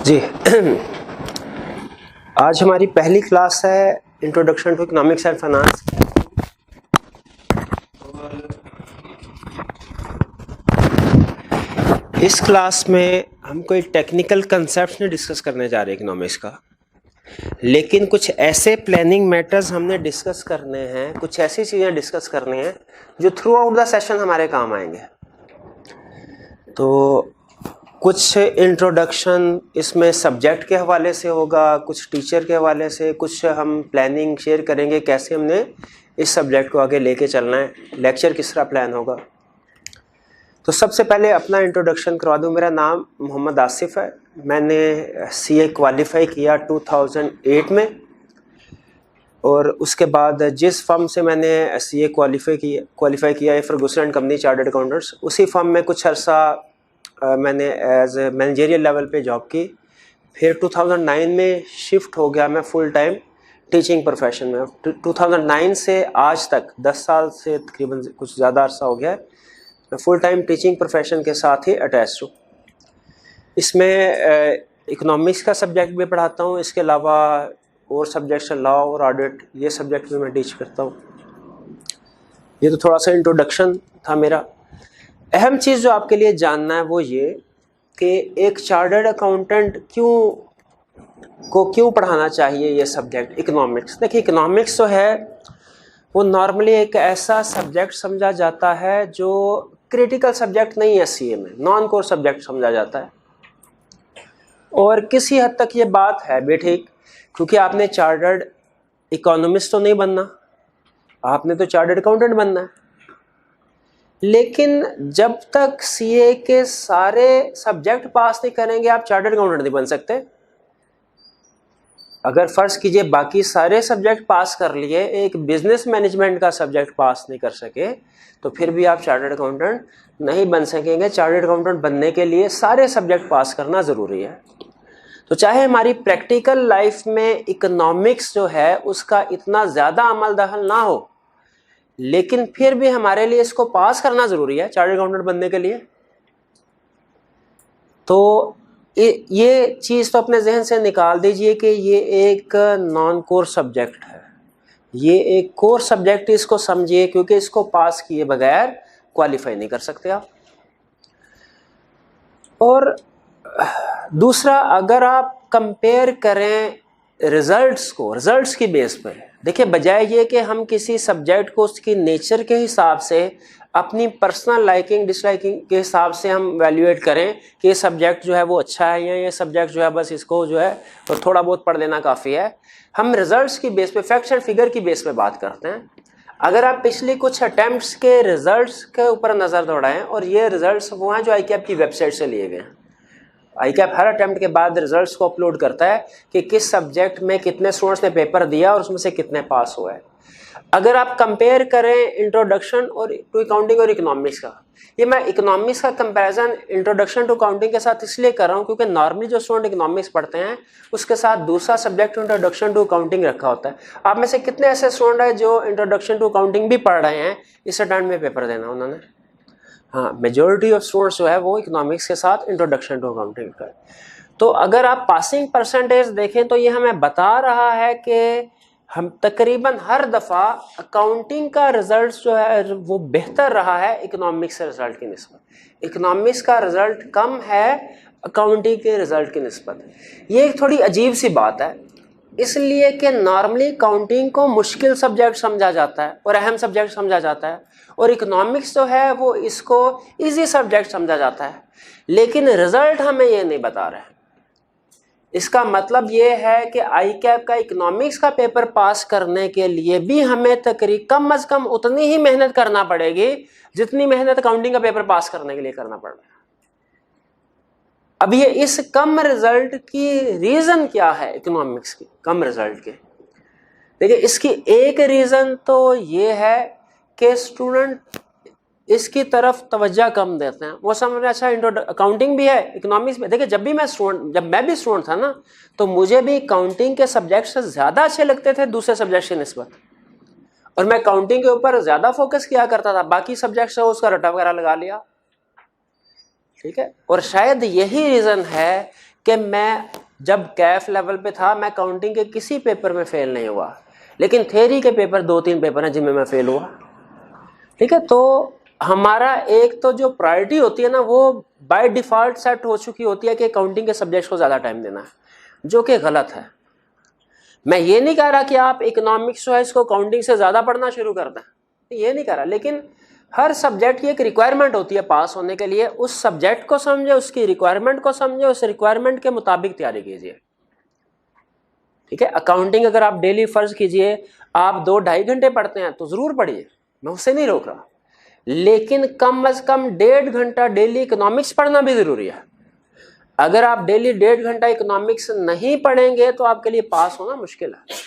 जी आज हमारी पहली क्लास है introduction to economics and finance. इस क्लास में हम कोई टेक्निकल कंसेप्ट नहीं डिस्कस करने जा रहे इकोनॉमिक्स का, लेकिन कुछ ऐसे प्लानिंग मैटर्स हमने डिस्कस करने हैं, कुछ ऐसी चीज़ें डिस्कस करनी हैं जो थ्रू आउट द सेशन हमारे काम आएंगे। तो कुछ इंट्रोडक्शन इसमें सब्जेक्ट के हवाले से होगा, कुछ टीचर के हवाले से, कुछ हम प्लानिंग शेयर करेंगे कैसे हमने इस सब्जेक्ट को आगे लेके चलना है, लेक्चर किस तरह प्लान होगा। तो सबसे पहले अपना इंट्रोडक्शन करवा दूं। मेरा नाम मोहम्मद आसिफ है। मैंने सीए क्वालिफाई किया 2008 में, और उसके बाद जिस फर्म से मैंने सीए क्वालिफाई किया Ferguson and company chartered accountants, उसी फर्म में कुछ अर्सा मैंने एज ए मैनेजरियल लेवल पे जॉब की। फिर 2009 में शिफ्ट हो गया मैं फुल टाइम टीचिंग प्रोफेशन में। 2009 से आज तक 10 साल से तकरीबन कुछ ज़्यादा अर्सा हो गया है मैं फुल टाइम टीचिंग प्रोफेशन के साथ ही अटैच हूँ। इसमें इकोनॉमिक्स का सब्जेक्ट भी पढ़ाता हूँ, इसके अलावा और सब्जेक्ट्स लॉ और ऑडिट, ये सब्जेक्ट भी मैं टीच करता हूँ। ये तो थोड़ा सा इंट्रोडक्शन था मेरा। अहम चीज़ जो आपके लिए जानना है वो ये कि एक चार्टर्ड अकाउंटेंट क्यों पढ़ाना चाहिए ये सब्जेक्ट इकोनॉमिक्स। देखिए, इकोनॉमिक्स जो है वो नॉर्मली एक ऐसा सब्जेक्ट समझा जाता है जो क्रिटिकल सब्जेक्ट नहीं है, सीए में नॉन कोर सब्जेक्ट समझा जाता है। और किसी हद तक ये बात है भी ठीक, क्योंकि आपने चार्टर्ड इकोनॉमिस्ट तो नहीं बनना, आपने तो चार्टर्ड अकाउंटेंट बनना है। लेकिन जब तक सीए के सारे सब्जेक्ट पास नहीं करेंगे आप चार्टर्ड अकाउंटेंट नहीं बन सकते। अगर फर्ज कीजिए बाकी सारे सब्जेक्ट पास कर लिए, एक बिजनेस मैनेजमेंट का सब्जेक्ट पास नहीं कर सके, तो फिर भी आप चार्टर्ड अकाउंटेंट नहीं बन सकेंगे। चार्टर्ड अकाउंटेंट बनने के लिए सारे सब्जेक्ट पास करना ज़रूरी है। तो चाहे हमारी प्रैक्टिकल लाइफ में इकोनॉमिक्स जो है उसका इतना ज़्यादा अमल दखल ना हो, लेकिन फिर भी हमारे लिए इसको पास करना जरूरी है चार्टर्ड अकाउंटेंट बनने के लिए। तो ये चीज़ तो अपने जहन से निकाल दीजिए कि ये एक नॉन कोर सब्जेक्ट है, ये एक कोर सब्जेक्ट इसको समझिए, क्योंकि इसको पास किए बगैर क्वालिफाई नहीं कर सकते आप। और दूसरा, अगर आप कंपेयर करें रिजल्ट्स की बेस पर, देखिए, बजाय ये कि हम किसी सब्जेक्ट को उसकी नेचर के हिसाब से, अपनी पर्सनल लाइकिंग डिसलाइकिंग के हिसाब से हम वैल्यूएट करें कि ये सब्जेक्ट जो है वो अच्छा है या ये सब्जेक्ट जो है बस इसको जो है और थोड़ा बहुत पढ़ लेना काफ़ी है, हम रिजल्ट्स की बेस पे, फैक्ट्स एंड फिगर की बेस पे बात करते हैं। अगर आप पिछली कुछ अटैम्प्ट्स के रिजल्ट्स के ऊपर नज़र दौड़ाएं, और ये रिजल्ट्स वो हैं जो ICAP की वेबसाइट से लिए गए हैं। ICAP हर अटेम्प्ट के बाद रिजल्ट्स को अपलोड करता है कि किस सब्जेक्ट में कितने स्टूडेंट्स ने पेपर दिया और उसमें से कितने पास हुए। अगर आप कंपेयर करें इंट्रोडक्शन और टू अकाउंटिंग और इकोनॉमिक्स का, ये मैं इकोनॉमिक्स का कंपैरिजन इंट्रोडक्शन टू अकाउंटिंग के साथ इसलिए कर रहा हूँ क्योंकि नॉर्मली जो स्टूडेंट इकोनॉमिक्स पढ़ते हैं उसके साथ दूसरा सब्जेक्ट इंट्रोडक्शन टू अकाउंटिंग रखा होता है। आप में से कितने ऐसे स्टूडेंट हैं जो इंट्रोडक्शन टू अकाउंटिंग भी पढ़ रहे हैं इस अटेम्प्ट में पेपर देना उन्होंने? हाँ, मेजॉरिटी ऑफ स्टूडेंट्स जो है वो इकोनॉमिक्स के साथ इंट्रोडक्शन टू अकाउंटिंग का। तो अगर आप पासिंग परसेंटेज देखें तो ये हमें बता रहा है कि हम तकरीबन हर दफ़ा अकाउंटिंग का रिजल्ट जो है वो बेहतर रहा है इकोनॉमिक्स से रिजल्ट की निस्बत। इकोनॉमिक्स का रिजल्ट कम है अकाउंटिंग के रिजल्ट की निस्बत। ये एक थोड़ी अजीब सी बात है, इसलिए कि नॉर्मली अकाउंटिंग को मुश्किल सब्जेक्ट समझा जाता है और अहम सब्जेक्ट समझा जाता है, और इकोनॉमिक्स जो है वो इसको इजी सब्जेक्ट समझा जाता है, लेकिन रिजल्ट हमें ये नहीं बता रहा है। इसका मतलब ये है कि ICAP का इकोनॉमिक्स का पेपर पास करने के लिए भी हमें तकरीबन कम अज कम उतनी ही मेहनत करना पड़ेगी जितनी मेहनत अकाउंटिंग का पेपर पास करने के लिए करना पड़ रहा है। अब ये इस कम रिजल्ट की रीज़न क्या है इकोनॉमिक्स की कम रिजल्ट के? देखिए, इसकी एक रीज़न तो ये है कि स्टूडेंट इसकी तरफ तवज्जो कम देते हैं। वो समझ में अच्छा अकाउंटिंग भी है इकोनॉमिक्स में। देखिए, जब मैं भी स्टूडेंट था ना, तो मुझे भी अकाउंटिंग के सब्जेक्ट से ज़्यादा अच्छे लगते थे दूसरे सब्जेक्ट की निस्बत, और मैं अकाउंटिंग के ऊपर ज़्यादा फोकस किया करता था। बाकी सब्जेक्ट से उसका रट्टा वगैरह लगा लिया, ठीक है। और शायद यही रीज़न है कि मैं जब कैफ लेवल पे था मैं काउंटिंग के किसी पेपर में फेल नहीं हुआ, लेकिन थ्योरी के पेपर 2-3 पेपर हैं जिनमें मैं फेल हुआ। ठीक है, तो हमारा एक तो जो प्रायोरिटी होती है ना वो बाय डिफॉल्ट सेट हो चुकी होती है कि अकाउंटिंग के सब्जेक्ट्स को ज़्यादा टाइम देना है, जो कि गलत है। मैं ये नहीं कह रहा कि आप इकोनॉमिक्स जो है इसको अकाउंटिंग से ज़्यादा पढ़ना शुरू कर दें, ये नहीं कह रहा, लेकिन हर सब्जेक्ट की एक रिक्वायरमेंट होती है पास होने के लिए। उस सब्जेक्ट को समझे, उसकी रिक्वायरमेंट को समझे, उस रिक्वायरमेंट के मुताबिक तैयारी कीजिए। ठीक है, अकाउंटिंग अगर आप डेली फर्ज कीजिए आप 2-2.5 घंटे पढ़ते हैं तो ज़रूर पढ़िए, मैं उससे नहीं रोक रहा, लेकिन कम अज कम 1.5 घंटा डेली इकोनॉमिक्स पढ़ना भी ज़रूरी है। अगर आप डेली 1.5 घंटा इकोनॉमिक्स नहीं पढ़ेंगे तो आपके लिए पास होना मुश्किल है।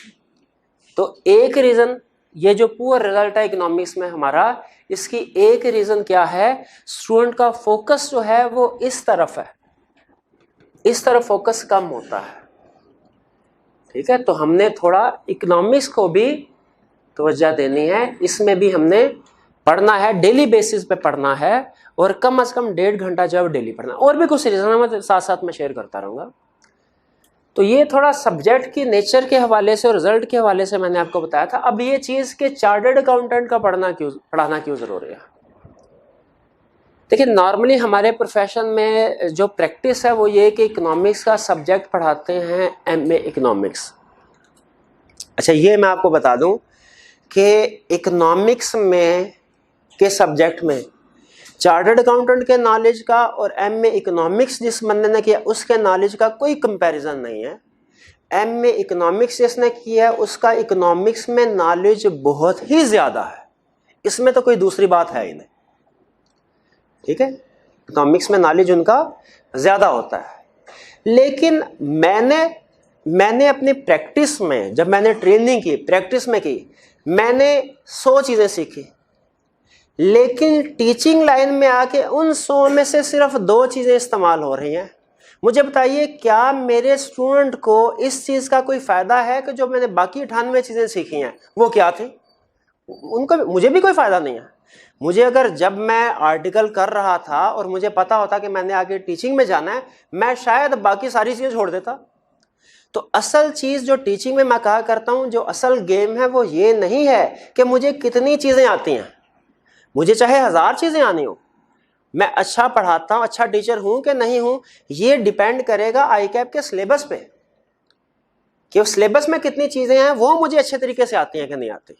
तो एक रीज़न ये जो पुअर रिजल्ट है इकोनॉमिक्स में हमारा, इसकी एक रीज़न क्या है, स्टूडेंट का फोकस जो है वो इस तरफ है, इस तरफ फोकस कम होता है। ठीक है, तो हमने थोड़ा इकोनॉमिक्स को भी तवज्जो देनी है, इसमें भी हमने पढ़ना है, डेली बेसिस पे पढ़ना है, और कम से कम 1.5 घंटा जो है डेली पढ़ना। और भी कुछ रीज़न मैं साथ साथ में शेयर करता रहूँगा। तो ये थोड़ा सब्जेक्ट की नेचर के हवाले से और रिजल्ट के हवाले से मैंने आपको बताया था। अब ये चीज़ कि चार्टर्ड अकाउंटेंट का पढ़ाना क्यों ज़रूरी है। देखिए, नॉर्मली हमारे प्रोफेशन में जो प्रैक्टिस है वो ये कि इकोनॉमिक्स का सब्जेक्ट पढ़ाते हैं एमए इकोनॉमिक्स। अच्छा, ये मैं आपको बता दूं कि इकोनॉमिक्स में के सब्जेक्ट में चार्टर्ड अकाउंटेंट के नॉलेज का और एमए इकोनॉमिक्स जिस बंदे ने किया उसके नॉलेज का कोई कंपैरिजन नहीं है। एमए इकोनॉमिक्स जिसने किया है उसका इकोनॉमिक्स में नॉलेज बहुत ही ज़्यादा है, इसमें तो कोई दूसरी बात है ही नहीं। ठीक है, इकोनॉमिक्स में नॉलेज उनका ज़्यादा होता है। लेकिन मैंने अपनी प्रैक्टिस में, जब मैंने ट्रेनिंग की, प्रैक्टिस में की, मैंने 100 चीज़ें सीखी, लेकिन टीचिंग लाइन में आके उन 100 में से सिर्फ 2 चीज़ें इस्तेमाल हो रही हैं। मुझे बताइए, क्या मेरे स्टूडेंट को इस चीज़ का कोई फ़ायदा है कि जो मैंने बाकी 98 चीज़ें सीखी हैं वो क्या थी? उनको, मुझे भी कोई फ़ायदा नहीं है। मुझे अगर जब मैं आर्टिकल कर रहा था और मुझे पता होता कि मैंने आगे टीचिंग में जाना है, मैं शायद बाकी सारी चीज़ें छोड़ देता। तो असल चीज़ जो टीचिंग में मैं कहा करता हूँ, जो असल गेम है वो ये नहीं है कि मुझे कितनी चीज़ें आती हैं, मुझे चाहे 1000 चीज़ें आनी हो, मैं अच्छा पढ़ाता हूँ, अच्छा टीचर हूँ कि नहीं हूँ, ये डिपेंड करेगा आईकैप के सिलेबस पे, कि उस सिलेबस में कितनी चीज़ें हैं वो मुझे अच्छे तरीके से आती हैं कि नहीं आती।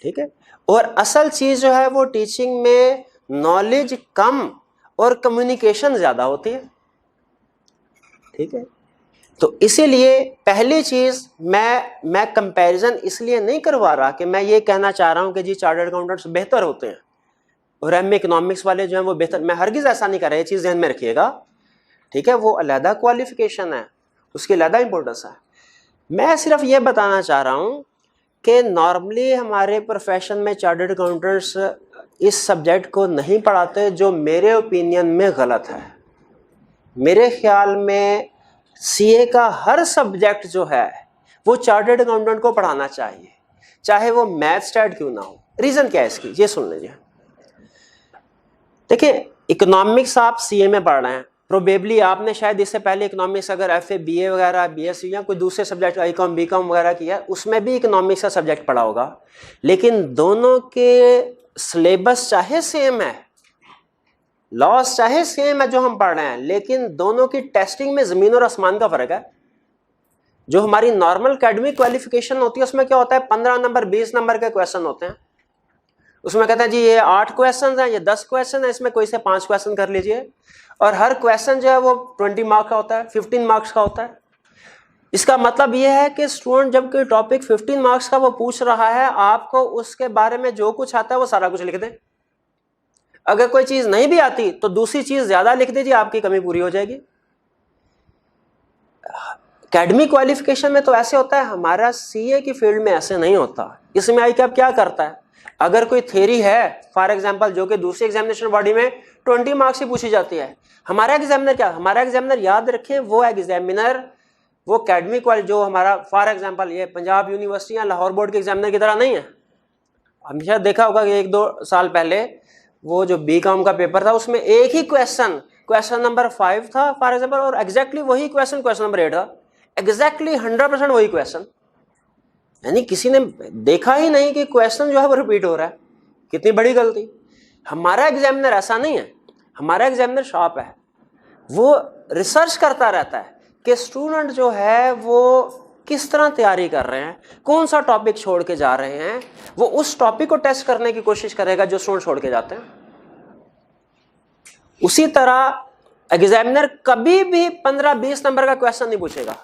ठीक है, और असल चीज़ जो है वो टीचिंग में नॉलेज कम और कम्युनिकेशन ज़्यादा होती है। ठीक है, तो इसीलिए पहली चीज़ मैं कंपैरिजन इसलिए नहीं करवा रहा कि मैं ये कहना चाह रहा हूँ कि जी चार्टर्ड अकाउंटेंट्स बेहतर होते हैं और एमए इकोनॉमिक्स वाले जो हैं वो बेहतर, मैं हरगिज़ ऐसा नहीं कर रहा, ये चीज़ ध्यान में रखिएगा। ठीक है, वो अलहदा क्वालिफिकेशन है, उसकी अलहदा इंपॉर्टेंस है। मैं सिर्फ ये बताना चाह रहा हूँ कि नॉर्मली हमारे प्रोफेशन में चार्टर्ड अकाउंटेंट्स इस सब्जेक्ट को नहीं पढ़ाते, जो मेरे ओपिनियन में गलत है। मेरे ख्याल में सीए का हर सब्जेक्ट जो है वो चार्टर्ड अकाउंटेंट को पढ़ाना चाहिए, चाहे वो मैथ स्टैट क्यों ना हो। रीज़न क्या है इसकी, ये सुन लीजिए। देखिए, इकोनॉमिक्स आप सीए में पढ़ रहे हैं, प्रोबेबली आपने शायद इससे पहले इकोनॉमिक्स अगर एफए बीए वगैरह बीएससी या कोई दूसरे सब्जेक्ट आईकॉम बीकॉम वगैरह किया, उसमें भी इकोनॉमिक्स का सब्जेक्ट पढ़ा होगा, लेकिन दोनों के सिलेबस चाहे सेम है, लॉस चाहे सेम है जो हम पढ़ रहे हैं, लेकिन दोनों की टेस्टिंग में ज़मीन और आसमान का फ़र्क है। जो हमारी नॉर्मल एकेडमिक क्वालिफिकेशन होती है उसमें क्या होता है, 15 नंबर 20 नंबर के क्वेश्चन होते हैं, उसमें कहते हैं जी ये 8 क्वेश्चन हैं, ये 10 क्वेश्चन है, इसमें कोई से 5 क्वेश्चन कर लीजिए, और हर क्वेश्चन जो है वो 20 मार्क्स का होता है, 15 मार्क्स का होता है। इसका मतलब ये है कि स्टूडेंट जब कोई टॉपिक 15 मार्क्स का वो पूछ रहा है, आपको उसके बारे में जो कुछ आता है वो सारा कुछ लिख दें। अगर कोई चीज़ नहीं भी आती तो दूसरी चीज़ ज़्यादा लिख दीजिए, आपकी कमी पूरी हो जाएगी। एकेडमिक क्वालिफिकेशन में तो ऐसे होता है, हमारा सीए की फील्ड में ऐसे नहीं होता। इसमें आई कैप क्या करता है, अगर कोई थ्योरी है फॉर एग्जांपल जो कि दूसरी एग्जामिनेशन बॉडी में 20 मार्क्स ही पूछी जाती है, हमारा एग्जामिनर क्या, हमारा एग्जामिनर याद रखें वो एग्जामिनर वो एकेडमिक वाले जो हमारा फॉर एग्जांपल ये पंजाब यूनिवर्सिटी या लाहौर बोर्ड के एग्जामिनर की तरह नहीं है। हमने शायद देखा होगा कि 1-2 साल पहले वो जो बीकॉम का पेपर था उसमें एक ही क्वेश्चन क्वेश्चन नंबर 5 था फॉर एग्जाम्पल, और एग्जैक्टली वही क्वेश्चन क्वेश्चन नंबर 8 था, एग्जैक्टली 100% वही क्वेश्चन, यानी किसी ने देखा ही नहीं कि क्वेश्चन जो है वो रिपीट हो रहा है। कितनी बड़ी गलती। हमारा एग्जामिनर ऐसा नहीं है, हमारा एग्जामिनर शार्प है, वो रिसर्च करता रहता है कि स्टूडेंट जो है वो किस तरह तैयारी कर रहे हैं, कौन सा टॉपिक छोड़ के जा रहे हैं, वो उस टॉपिक को टेस्ट करने की कोशिश करेगा जो स्टूडेंट छोड़ के जाते हैं। उसी तरह एग्जामिनर कभी भी 15-20 नंबर का क्वेश्चन नहीं पूछेगा,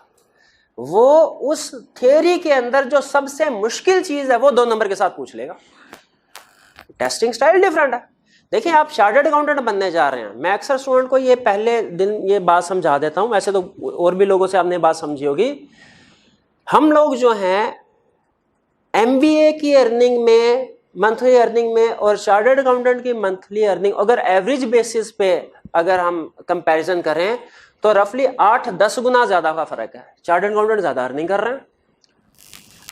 वो उस थ्योरी के अंदर जो सबसे मुश्किल चीज है वो 2 नंबर के साथ पूछ लेगा। टेस्टिंग स्टाइल डिफरेंट है। देखिए, आप चार्टर्ड अकाउंटेंट बनने जा रहे हैं, मैं अक्सर स्टूडेंट को ये पहले दिन ये बात समझा देता हूं, वैसे तो और भी लोगों से आपने बात समझी होगी। हम लोग जो हैं MBA की अर्निंग में, मंथली अर्निंग में और चार्टर्ड अकाउंटेंट की मंथली अर्निंग अगर एवरेज बेसिस पे अगर हम कंपैरिजन करें तो रफली 8-10 गुना ज्यादा का फर्क है। चार्टर्ड अकाउंटेंट ज्यादा अर्निंग कर रहे हैं।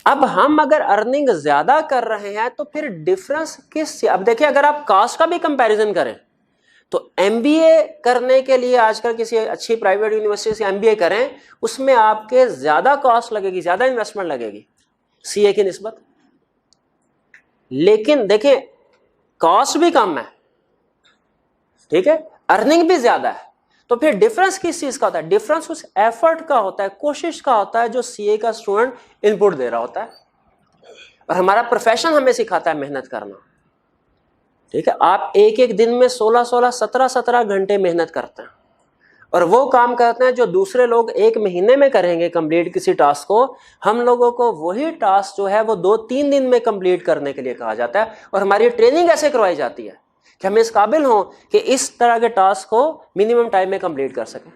अब हम अगर अर्निंग ज्यादा कर रहे हैं तो फिर डिफरेंस किस, अब देखिए अगर आप कास्ट का भी कंपैरिजन करें तो MBA करने के लिए आजकल किसी अच्छी प्राइवेट यूनिवर्सिटी से MBA करें, उसमें आपके ज्यादा कॉस्ट लगेगी, ज्यादा इन्वेस्टमेंट लगेगी CA की निस्बत। लेकिन देखिए कॉस्ट भी कम है, ठीक है, अर्निंग भी ज्यादा है, तो फिर डिफरेंस किस चीज का होता है? डिफरेंस उस एफर्ट का होता है, कोशिश का होता है जो CA का स्टूडेंट इनपुट दे रहा होता है। और हमारा प्रोफेशन हमें सिखाता है मेहनत करना, ठीक है। आप एक दिन में 16-16, 17-17 घंटे मेहनत करते हैं और वो काम करते हैं जो दूसरे लोग 1 महीने में करेंगे कंप्लीट किसी टास्क को, हम लोगों को वही टास्क जो है वो 2-3 दिन में कंप्लीट करने के लिए कहा जाता है। और हमारी ट्रेनिंग ऐसे करवाई जाती है कि हम इस काबिल हों कि इस तरह के टास्क को मिनिमम टाइम में कंप्लीट कर सकें।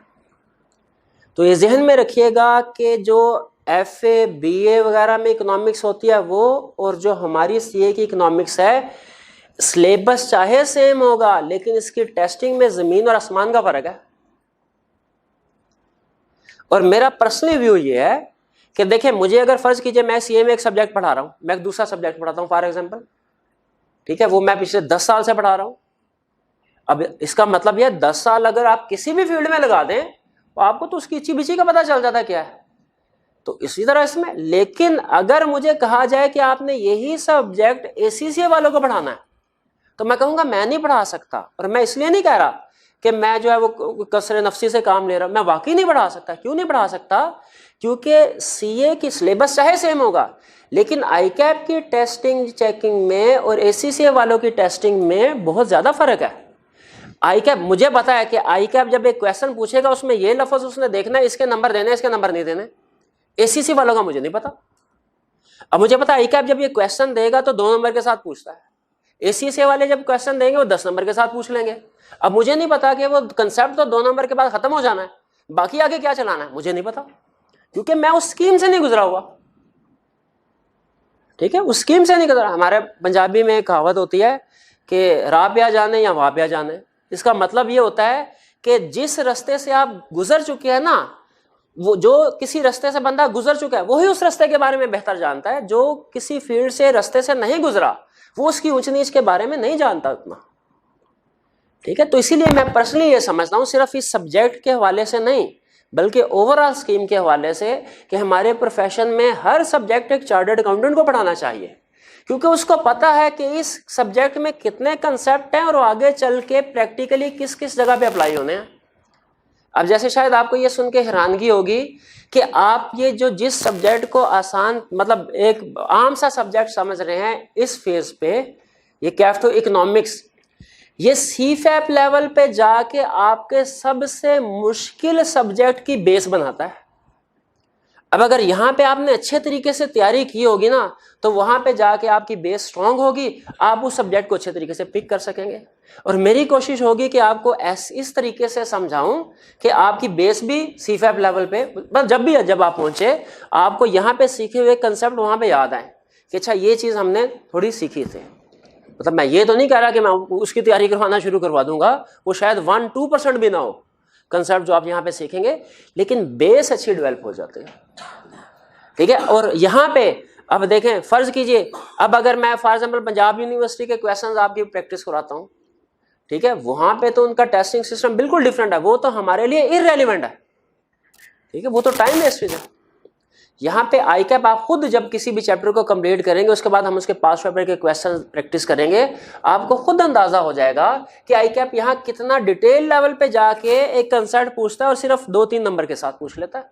तो ये जहन में रखिएगा कि जो FA BA वगैरह में इकोनॉमिक्स होती है वो, और जो हमारी CA की इकोनॉमिक्स है, सिलेबस चाहे सेम होगा लेकिन इसकी टेस्टिंग में जमीन और आसमान का फर्क है। और मेरा पर्सनल व्यू ये है कि देखिए, मुझे अगर फर्ज कीजिए मैं CA में एक सब्जेक्ट पढ़ा रहा हूं, मैं एक दूसरा सब्जेक्ट पढ़ाता हूं फॉर एग्जांपल, ठीक है, वो मैं पिछले 10 साल से पढ़ा रहा हूं। अब इसका मतलब यह 10 साल अगर आप किसी भी फील्ड में लगा दें तो आपको तो उसकी इच्छी बिची का पता चल जाता है क्या है। तो इसी तरह इसमें, लेकिन अगर मुझे कहा जाए कि आपने यही सब्जेक्ट ACCA वालों को पढ़ाना है तो मैं कहूंगा मैं नहीं पढ़ा सकता। और मैं इसलिए नहीं कह रहा कि मैं जो है वो कसरे नफसी से काम ले रहा हूं, मैं वाकई नहीं पढ़ा सकता। क्यों नहीं पढ़ा सकता? क्योंकि CA की सिलेबस चाहे सेम होगा लेकिन ICAP की टेस्टिंग चेकिंग में और ACCA वालों की टेस्टिंग में बहुत ज्यादा फर्क है। ICAP, मुझे पता है कि ICAP जब एक क्वेश्चन पूछेगा उसमें ये लफ्ज उसने देखना है, इसके नंबर देने, इसके नंबर नहीं देने। ACCA वालों का मुझे नहीं पता। अब मुझे पता है ICAP जब ये क्वेश्चन देगा तो 2 नंबर के साथ पूछता है, ACCA वाले जब क्वेश्चन देंगे वो 10 नंबर के साथ पूछ लेंगे। अब मुझे नहीं पता कि वो कंसेप्ट तो 2 नंबर के बाद खत्म हो जाना है, बाकी आगे क्या चलाना है मुझे नहीं पता, क्योंकि मैं उस स्कीम से नहीं गुजरा हुआ, ठीक है, उस स्कीम से नहीं गुजरा। हमारे पंजाबी में एक कहावत होती है कि राह पे जाने या वहां पे जाने। इसका मतलब ये होता है कि जिस रास्ते से आप गुजर चुके हैं ना, वो जो किसी रास्ते से बंदा गुजर चुका है वही उस रास्ते के बारे में बेहतर जानता है। जो किसी फील्ड से रास्ते से नहीं गुजरा वो उसकी ऊंच नीच के बारे में नहीं जानता उतना, ठीक है। तो इसीलिए मैं पर्सनली ये समझता हूँ, सिर्फ इस सब्जेक्ट के हवाले से नहीं बल्कि ओवरऑल स्कीम के हवाले से, कि हमारे प्रोफेशन में हर सब्जेक्ट एक चार्टर्ड अकाउंटेंट को पढ़ाना चाहिए, क्योंकि उसको पता है कि इस सब्जेक्ट में कितने कंसेप्ट हैं और आगे चल के प्रैक्टिकली किस किस जगह पे अप्लाई होने हैं। अब जैसे शायद आपको ये सुन के हैरानगी होगी कि आप ये जो जिस सब्जेक्ट को आसान, मतलब एक आम सा सब्जेक्ट समझ रहे हैं इस फेज पे, ये कैफ टू इकोनॉमिक्स, ये CFAP लेवल पे जाके आपके सबसे मुश्किल सब्जेक्ट की बेस बनाता है। अब अगर यहाँ पे आपने अच्छे तरीके से तैयारी की होगी ना तो वहां पे जाके आपकी बेस स्ट्रांग होगी, आप उस सब्जेक्ट को अच्छे तरीके से पिक कर सकेंगे। और मेरी कोशिश होगी कि आपको इस तरीके से समझाऊं कि आपकी बेस भी CFAP लेवल पे, बस जब आप पहुंचे आपको यहाँ पे सीखे हुए कंसेप्ट वहां पे याद आए कि अच्छा ये चीज हमने थोड़ी सीखी थी। मतलब मैं ये तो नहीं कह रहा कि मैं उसकी तैयारी करवाना शुरू करवा दूंगा, वो शायद 1-2% भी ना हो कंसेप्ट जो आप यहाँ पे सीखेंगे, लेकिन बेस अच्छी डेवलप हो जाती है, ठीक है। और यहाँ पे अब देखें, फर्ज कीजिए अब अगर मैं फॉर एग्जाम्पल पंजाब यूनिवर्सिटी के क्वेश्चंस आपकी प्रैक्टिस कराता हूँ, ठीक है, वहां पे तो उनका टेस्टिंग सिस्टम बिल्कुल डिफरेंट है, वो तो हमारे लिए इररेलेवेंट है, ठीक है, वो तो टाइम वेस्टेज है। यहाँ पे आई कैप आप खुद जब किसी भी चैप्टर को कंप्लीट करेंगे, उसके बाद हम उसके पास पेपर के क्वेश्चन प्रैक्टिस करेंगे, आपको खुद अंदाजा हो जाएगा कि आई कैप यहाँ कितना डिटेल लेवल पे जाके एक कंसेप्ट पूछता है और सिर्फ 2-3 नंबर के साथ पूछ लेता है।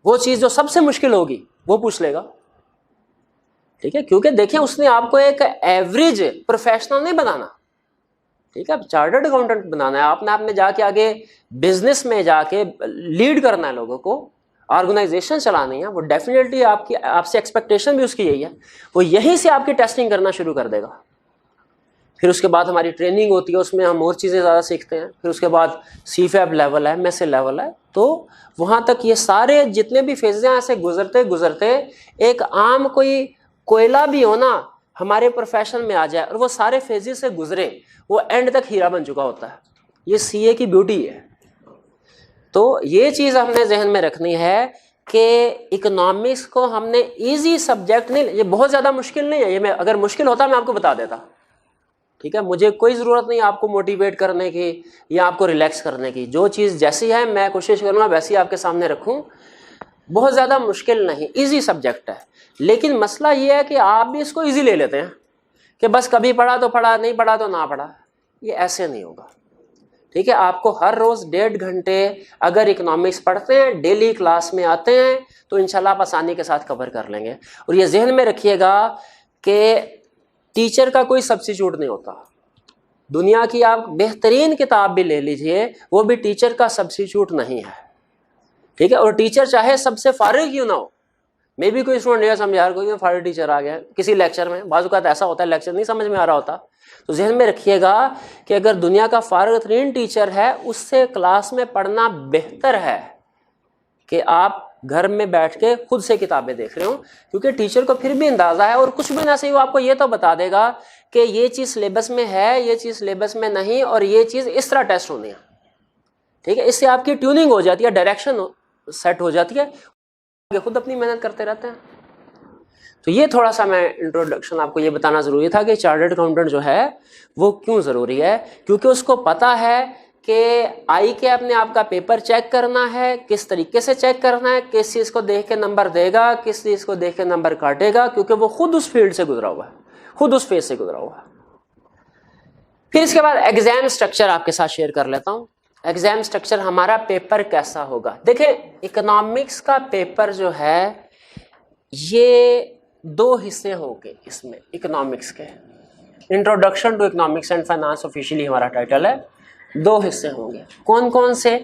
वो चीज जो सबसे मुश्किल होगी वो पूछ लेगा, ठीक है, क्योंकि देखिए उसने आपको एक एवरेज प्रोफेशनल नहीं बनाना, ठीक है, चार्टर्ड अकाउंटेंट बनाना है। आपने जाके आगे बिजनेस में जाके लीड करना है, लोगों को ऑर्गेनाइजेशन चलानी है, वो डेफिनेटली आपसे एक्सपेक्टेशन भी उसकी यही है, वो यहीं से आपकी टेस्टिंग करना शुरू कर देगा। फिर उसके बाद हमारी ट्रेनिंग होती है, उसमें हम और चीज़ें ज़्यादा सीखते हैं। फिर उसके बाद CFAB लेवल है, MSA लेवल है, तो वहाँ तक ये सारे जितने भी फेजेस हैं ऐसे गुजरते गुजरते एक आम कोई कोयला भी हो ना हमारे प्रोफेशन में आ जाए और वो सारे फेजेस से गुजरे, वो एंड तक हीरा बन चुका होता है। ये CA की ब्यूटी है। तो ये चीज़ हमने जहन में रखनी है कि इकोनॉमिक्स को हमने इजी सब्जेक्ट नहीं, ये बहुत ज़्यादा मुश्किल नहीं है, ये मैं अगर मुश्किल होता मैं आपको बता देता, ठीक है, मुझे कोई ज़रूरत नहीं आपको मोटिवेट करने की या आपको रिलैक्स करने की, जो चीज़ जैसी है मैं कोशिश करूँगा वैसी आपके सामने रखूँ। बहुत ज़्यादा मुश्किल नहीं, इजी सब्जेक्ट है। लेकिन मसला ये है कि आप भी इसको इजी ले लेते हैं कि बस कभी पढ़ा तो पढ़ा, नहीं पढ़ा तो ना पढ़ा, ये ऐसे नहीं होगा, ठीक है। आपको हर रोज़ 1.5 घंटे अगर इकोनॉमिक्स पढ़ते हैं, डेली क्लास में आते हैं, तो इंशाल्लाह आप आसानी के साथ कवर कर लेंगे। और ये जहन में रखिएगा कि टीचर का कोई सब्स्टिट्यूट नहीं होता। दुनिया की आप बेहतरीन किताब भी ले लीजिए, वो भी टीचर का सब्स्टिट्यूट नहीं है, ठीक है। और टीचर चाहे सबसे फारिग क्यों ना हो, मे भी कोई स्टूडेंट ये समझ यार कोई फारिग टीचर आ गया किसी लेक्चर में, बाज़ औक़ात ऐसा होता है लेक्चर नहीं समझ में आ रहा होता, तो जहन में रखिएगा कि अगर दुनिया का फारिग तरीन टीचर है, उससे क्लास में पढ़ना बेहतर है कि आप घर में बैठ के खुद से किताबें देख रहे हो, क्योंकि टीचर को फिर भी अंदाजा है, और कुछ भी ना सही वो आपको ये तो बता देगा कि ये चीज़ सिलेबस में है, ये चीज़ सिलेबस में नहीं, और ये चीज़ इस तरह टेस्ट होनी है, ठीक है। इससे आपकी ट्यूनिंग हो जाती है, डायरेक्शन सेट हो जाती है, खुद अपनी मेहनत करते रहते हैं। तो ये थोड़ा सा मैं इंट्रोडक्शन आपको ये बताना ज़रूरी था कि चार्टर्ड अकाउंटेंट जो है वो क्यों ज़रूरी है, क्योंकि उसको पता है कि आई कैप ने आपका पेपर चेक करना है, किस तरीके से चेक करना है, किस चीज़ को देख के नंबर देगा, किस चीज़ को देख के नंबर काटेगा, क्योंकि वो खुद उस फील्ड से गुजरा हुआ है, खुद उस फेज से गुजरा हुआ है। फिर इसके बाद एग्जाम स्ट्रक्चर आपके साथ शेयर कर लेता हूँ। एग्जाम स्ट्रक्चर हमारा पेपर कैसा होगा, देखिए इकोनॉमिक्स का पेपर जो है ये 2 हिस्से होंगे इसमें। इकोनॉमिक्स के introduction to economics and finance officially हमारा टाइटल है, 2 हिस्से होंगे। कौन कौन से?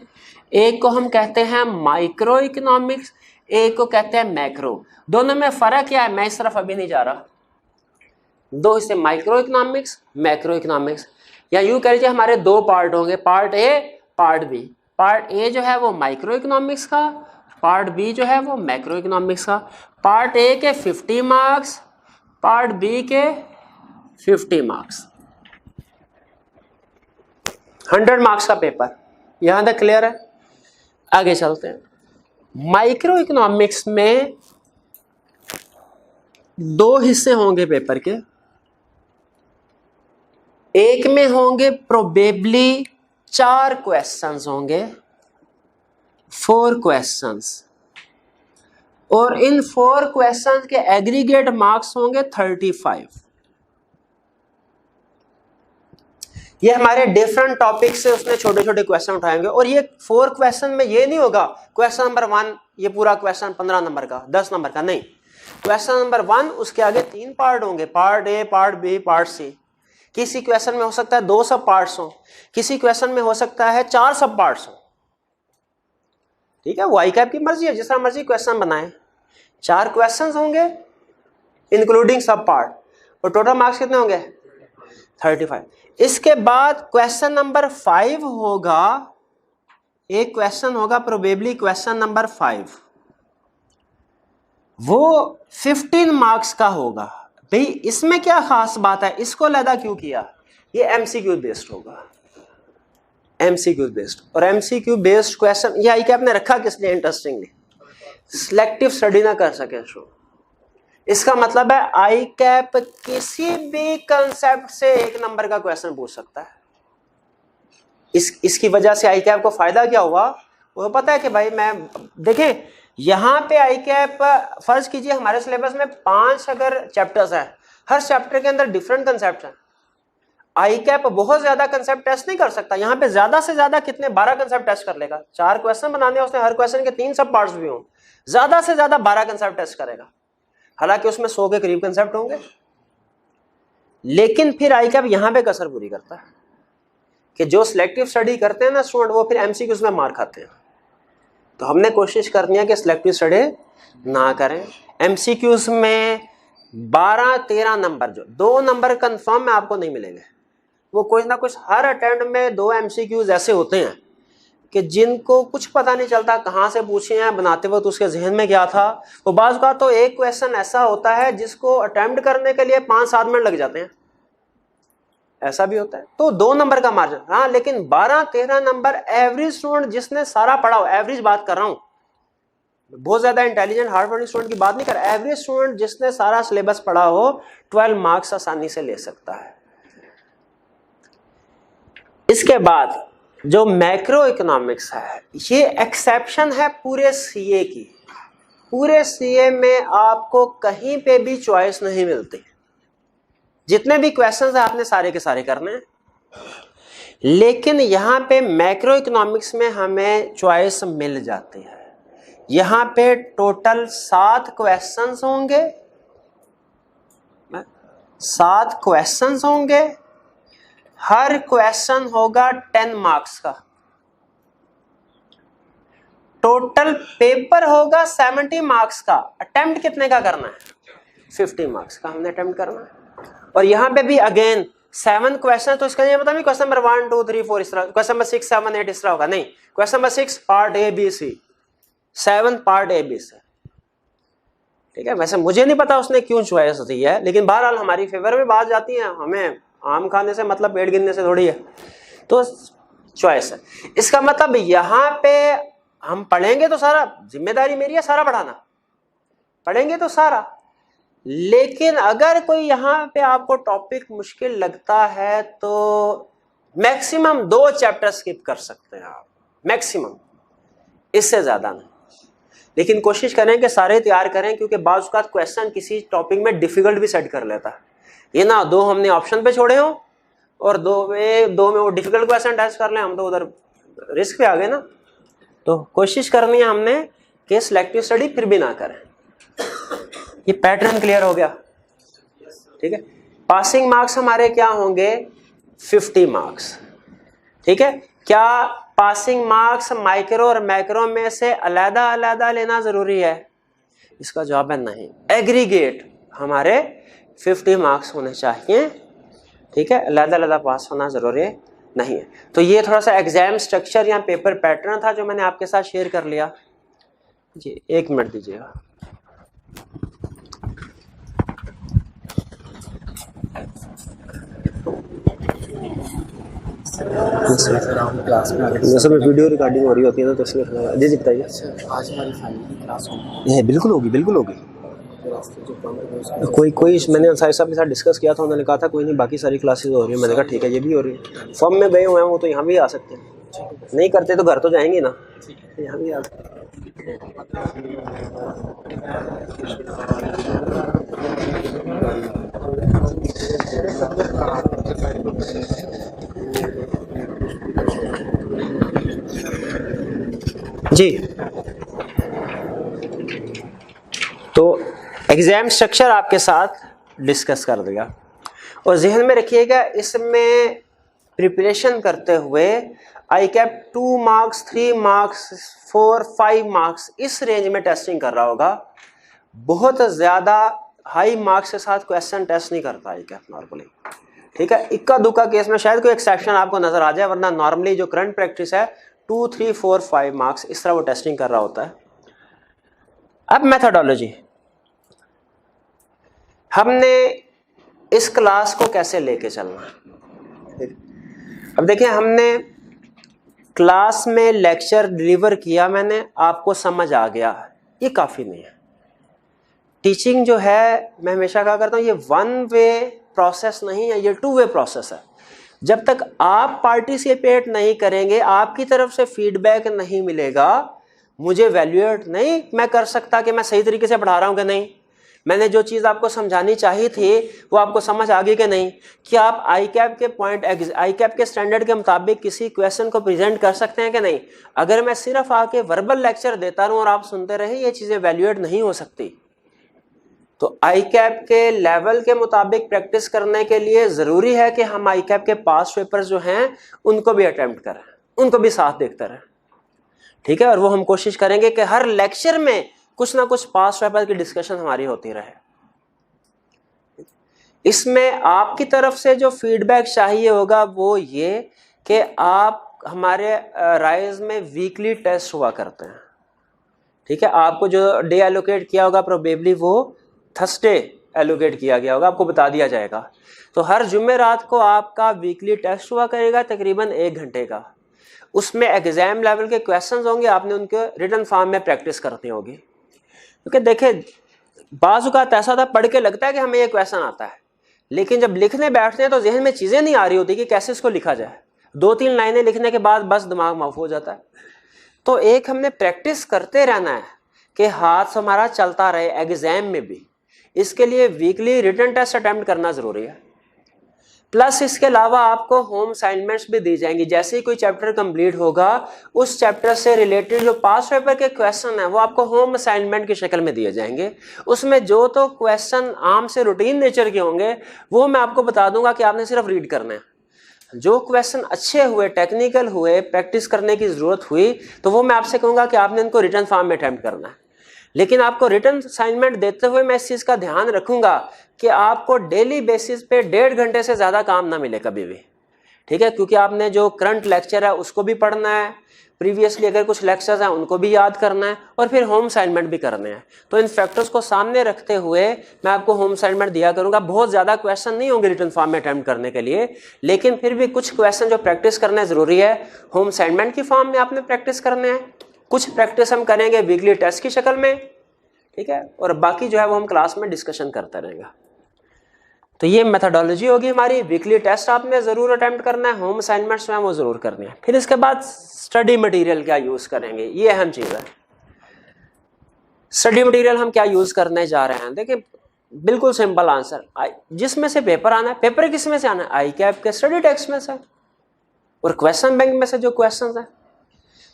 एक को हम कहते हैं माइक्रो इकोनॉमिक्स, एक को कहते हैं मैक्रो। दोनों में फर्क क्या है मैं इस तरफ अभी नहीं जा रहा। 2 हिस्से माइक्रो इकोनॉमिक्स, मैक्रो इकोनॉमिक्स, या यूं कह लीजिए हमारे 2 पार्ट होंगे, part A part B. Part A जो है वो माइक्रो इकोनॉमिक्स का, पार्ट बी जो है वो मैक्रो इकोनॉमिक्स का। पार्ट ए के 50 मार्क्स, पार्ट बी के 50 मार्क्स, 100 मार्क्स का पेपर। यहां तक क्लियर है? आगे चलते हैं। माइक्रो इकोनॉमिक्स में 2 हिस्से होंगे पेपर के। एक में होंगे प्रोबेबली 4 क्वेश्चंस होंगे, 4 क्वेश्चंस, और इन 4 क्वेश्चंस के एग्रीगेट मार्क्स होंगे 35। ये हमारे डिफरेंट टॉपिक से उसने छोटे छोटे क्वेश्चन उठाएंगे, और ये 4 क्वेश्चन में ये नहीं होगा क्वेश्चन नंबर 1 ये पूरा क्वेश्चन 15 नंबर का 10 नंबर का, नहीं। क्वेश्चन नंबर 1 उसके आगे 3 पार्ट होंगे, part A, part B, part C. किसी क्वेश्चन में हो सकता है 2 सब पार्ट्स हो, किसी क्वेश्चन में हो सकता है 4 सब पार्ट्स हो, ठीक है। वो आई कैप की मर्जी है, जिस तरह मर्जी क्वेश्चन बनाए। 4 क्वेश्चन होंगे इंक्लूडिंग सब पार्ट, और टोटल मार्क्स कितने होंगे? 35। इसके बाद क्वेश्चन नंबर 5 होगा, एक क्वेश्चन होगा प्रोबेबली क्वेश्चन नंबर 5, वो 15 मार्क्स का होगा। भाई इसमें क्या खास बात है, इसको अलग क्यों किया? ये एमसीक्यू बेस्ड होगा, एमसीक्यू बेस्ड। और एमसीक्यू बेस्ड क्वेश्चन ये आई कैप ने रखा किस लिए? इंटरेस्टिंगली सिलेक्टिव स्टडी ना कर सके शो। इसका मतलब है आई कैप किसी भी कंसेप्ट से 1 नंबर का क्वेश्चन पूछ सकता है, इसकी वजह से आई कैप को फायदा क्या हुआ, वो पता है कि भाई मैं देखें यहाँ पे आई कैप, फर्ज कीजिए हमारे सिलेबस में 5 अगर चैप्टर्स है, हर चैप्टर के अंदर डिफरेंट कंसेप्ट है। आई कैप बहुत ज्यादा कंसेप्ट टेस्ट नहीं कर सकता, यहाँ पे ज्यादा से ज्यादा कितने 12 कंसेप्ट टेस्ट कर लेगा। 4 क्वेश्चन बनाने हैं उसने, हर क्वेश्चन के 3 सब पार्ट्स भी हों, ज्यादा से ज्यादा 12 कंसेप्ट टेस्ट करेगा, हालांकि उसमें 100 के करीब कंसेप्ट होंगे। लेकिन फिर आई कैप यहाँ पे कसर पूरी करता है कि जो सिलेक्टिव स्टडी करते हैं ना स्टूडेंट, वो फिर एमसीक्यूज में मार खाते हैं। तो हमने कोशिश करनी है कि सिलेक्टिव स्टडी ना करें। एमसीक्यूज में 12-13 नंबर, जो 2 नंबर कंफर्म में आपको नहीं मिलेंगे, वो कुछ ना कुछ हर अटेम्प्ट में 2 एमसीक्यूज ऐसे होते हैं कि जिनको कुछ पता नहीं चलता कहाँ से पूछे हैं, बनाते वक्त उसके जहन में क्या था। वो बाज़ का तो एक क्वेश्चन ऐसा होता है जिसको अटेम्प्ट करने के लिए 5-7 मिनट लग जाते हैं, ऐसा भी होता है। तो 2 नंबर का मार्जिन, हाँ, लेकिन 12-13 नंबर एवरेज स्टूडेंट जिसने सारा पढ़ा हो, एवरेज बात कर रहा हूँ, बहुत ज्यादा इंटेलिजेंट हार्ड वर्किंग स्टूडेंट की बात नहीं कर, एवरेज स्टूडेंट जिसने सारा सिलेबस पढ़ा हो 12 मार्क्स आसानी से ले सकता है। इसके बाद जो मैक्रो इकोनॉमिक्स है, ये एक्सेप्शन है पूरे सीए की। पूरे सीए में आपको कहीं पे भी चॉइस नहीं मिलती, जितने भी क्वेश्चंस हैं आपने सारे के सारे करने हैं। लेकिन यहाँ पे मैक्रो इकोनॉमिक्स में हमें चॉइस मिल जाती है। यहाँ पे टोटल 7 क्वेश्चंस होंगे, 7 क्वेश्चंस होंगे, हर क्वेश्चन होगा 10 मार्क्स का, टोटल पेपर होगा 70 मार्क्स का। अटेम्प्ट कितने का करना है? 50 मार्क्स का हमने अटेम्प्ट करना है। और यहाँ पे भी अगेन 7 क्वेश्चन, तो इसका ये पता नहीं क्वेश्चन नंबर 1 2 3 4 इस तरह, क्वेश्चन नंबर 6 7 8 इस तरह होगा, नहीं, question number 6 part A B C, 7 part A B C, ठीक है। वैसे मुझे नहीं पता उसने क्यों चॉइस दी है, लेकिन बहरहाल हमारी फेवर में बात जाती है, हमें आम खाने से मतलब पेड़ गिनने से थोड़ी है, तो चॉइस है। इसका मतलब यहाँ पे हम पढ़ेंगे तो सारा, जिम्मेदारी मेरी है सारा पढ़ाना, पढ़ेंगे तो सारा। लेकिन अगर कोई यहाँ पे आपको टॉपिक मुश्किल लगता है तो मैक्सिमम 2 चैप्टर स्किप कर सकते हैं आप, मैक्सिमम, इससे ज्यादा नहीं। लेकिन कोशिश करें कि सारे तैयार करें, क्योंकि बाज़ औक़ात क्वेश्चन किसी टॉपिक में डिफिकल्ट भी सेट कर लेता है। ये ना 2 हमने ऑप्शन पे छोड़े हों और 2 में वो डिफिकल्ट क्वेश्चन टेस्ट कर लें, हम तो उधर रिस्क पे आ गए ना। तो कोशिश करनी है हमने कि सिलेक्टिव स्टडी फिर भी ना करें। ये पैटर्न क्लियर हो गया, ठीक है। पासिंग मार्क्स हमारे क्या होंगे? 50 मार्क्स, ठीक है। क्या पासिंग मार्क्स माइक्रो और मैक्रो में से अलग अलग लेना जरूरी है? इसका जवाब है नहीं, एग्रीगेट हमारे 50 मार्क्स होने चाहिए, ठीक है, अलग अलग पास होना जरूरी नहीं है। तो ये थोड़ा सा एग्जाम स्ट्रक्चर या पेपर पैटर्न था जो मैंने आपके साथ शेयर कर लिया जी। 1 मिनट दीजिएगा। जैसे में वीडियो रिकॉर्डिंग हो रही होती है ना, तो इसलिए जी जी बताइए। आज हमारी फाइनल की क्लास होगी? ये बिल्कुल होगी, बिल्कुल होगी। कोई मैंने अंसारी साहब के साथ डिस्कस किया था, उन्होंने कहा था कोई नहीं, बाकी सारी क्लासेस हो रही है। मैंने कहा ठीक है, ये भी हो रही है। फॉर्म में गए हुए हैं वो, तो यहाँ भी आ सकते हैं, नहीं करते तो घर तो जाएंगे ना, यहाँ भी आ सकते हैं। जी, तो एग्जाम स्ट्रक्चर आपके साथ डिस्कस कर दिया, और जहन में रखिएगा इसमें प्रिपरेशन करते हुए आई कैप 2 मार्क्स 3 मार्क्स 4 5 मार्क्स इस रेंज में टेस्टिंग कर रहा होगा। बहुत ज़्यादा हाई मार्क्स के साथ क्वेश्चन टेस्ट नहीं करता आई कैप नॉर्मली, ठीक है। इक्का दुक्का केस में शायद कोई एक्सेप्शन आपको नजर आ जाए, वरना नॉर्मली जो करंट प्रैक्टिस है 2 3 4 5 मार्क्स इस तरह वो टेस्टिंग कर रहा होता है। अब मेथोडोलॉजी, हमने इस क्लास को कैसे लेके चलना है। अब देखिए, हमने क्लास में लेक्चर डिलीवर किया, मैंने आपको समझ आ गया, ये काफ़ी नहीं है। टीचिंग जो है, मैं हमेशा कहा करता हूँ, ये 1 वे प्रोसेस नहीं है, ये 2 वे प्रोसेस है। जब तक आप पार्टिसिपेट नहीं करेंगे, आपकी तरफ से फीडबैक नहीं मिलेगा, मुझे वैल्यूएट नहीं मैं कर सकता कि मैं सही तरीके से पढ़ा रहा हूं कि नहीं, मैंने जो चीज़ आपको समझानी चाहिए थी वो आपको समझ आ गई कि नहीं, कि आप ICAP के पॉइंट ICAP के स्टैंडर्ड के मुताबिक किसी क्वेश्चन को प्रेजेंट कर सकते हैं कि नहीं। अगर मैं सिर्फ आके वर्बल लेक्चर देता रहूं और आप सुनते रहे, ये चीज़ें वैल्यूएट नहीं हो सकती। तो ICAP के लेवल के मुताबिक प्रैक्टिस करने के लिए ज़रूरी है कि हम ICAP के पास पेपर्स जो हैं उनको भी अटेम्प्ट करें, उनको भी साथ देखते रहें, ठीक है। और वो हम कोशिश करेंगे कि हर लेक्चर में कुछ ना कुछ पास पेपर की डिस्कशन हमारी होती रहे। इसमें आपकी तरफ से जो फीडबैक चाहिए होगा वो ये कि आप हमारे राइज में वीकली टेस्ट हुआ करते हैं, ठीक है। आपको जो डे एलोकेट किया होगा प्रोबेबली वो थर्सडे एलोकेट किया गया होगा, आपको बता दिया जाएगा। तो हर जुमेरात को आपका वीकली टेस्ट हुआ करेगा तकरीबन 1 घंटे का। उसमें एग्जाम लेवल के क्वेश्चंस होंगे, आपने उनके रिटन फॉर्म में प्रैक्टिस करनी होगी। क्योंकि देखिए बाज़ औक़ात ऐसा था पढ़ के लगता है कि हमें ये क्वेश्चन आता है, लेकिन जब लिखने बैठते हैं तो जहन में चीज़ें नहीं आ रही होती कि कैसे इसको लिखा जाए। 2-3 लाइनें लिखने के बाद बस दिमाग माफ हो जाता है। तो एक हमने प्रैक्टिस करते रहना है कि हाथ हमारा चलता रहे एग्जाम में भी। इसके लिए वीकली रिटन टेस्ट अटेम्प्ट करना ज़रूरी है। प्लस इसके अलावा आपको होम असाइनमेंट्स भी दी जाएंगी। जैसे ही कोई चैप्टर कंप्लीट होगा, उस चैप्टर से रिलेटेड जो पास पेपर के क्वेश्चन हैं वो आपको होम असाइनमेंट की शक्ल में दिए जाएंगे। उसमें जो तो क्वेश्चन आम से रूटीन नेचर के होंगे वो मैं आपको बता दूंगा कि आपने सिर्फ रीड करना है। जो क्वेश्चन अच्छे हुए, टेक्निकल हुए, प्रैक्टिस करने की ज़रूरत हुई, तो वो मैं आपसे कहूँगा कि आपने इनको रिटन फॉर्म में अटेम्प्ट करना है। लेकिन आपको रिटन असाइनमेंट देते हुए मैं इस चीज़ का ध्यान रखूंगा कि आपको डेली बेसिस पे 1.5 घंटे से ज़्यादा काम ना मिले कभी भी, ठीक है। क्योंकि आपने जो करंट लेक्चर है उसको भी पढ़ना है, प्रीवियसली अगर कुछ लेक्चर्स हैं उनको भी याद करना है, और फिर होम असाइनमेंट भी करने हैं। तो इन फैक्टर्स को सामने रखते हुए मैं आपको होम असाइनमेंट दिया करूंगा। बहुत ज़्यादा क्वेश्चन नहीं होंगे रिटन फॉर्म में अटेम्प्ट करने के लिए, लेकिन फिर भी कुछ क्वेश्चन जो प्रैक्टिस करना ज़रूरी है होम असाइनमेंट की फॉर्म में आपने प्रैक्टिस करने हैं। कुछ प्रैक्टिस हम करेंगे वीकली टेस्ट की शक्ल में, ठीक है, और बाकी जो है वो हम क्लास में डिस्कशन करते रहेंगे। तो ये मेथोडोलॉजी होगी हमारी। वीकली टेस्ट आपने ज़रूर अटेम्प्ट करना है, होम असाइनमेंट्स में वो ज़रूर करनी है। फिर इसके बाद स्टडी मटेरियल क्या यूज़ करेंगे, ये अहम चीज़ है। स्टडी मटेरियल हम क्या यूज़ करने जा रहे हैं, देखिए बिल्कुल सिंपल आंसर, जिसमें से पेपर आना है। पेपर किस में से आना है, ICAP के स्टडी टेक्स्ट में से और क्वेश्चन बैंक में से जो क्वेश्चन हैं।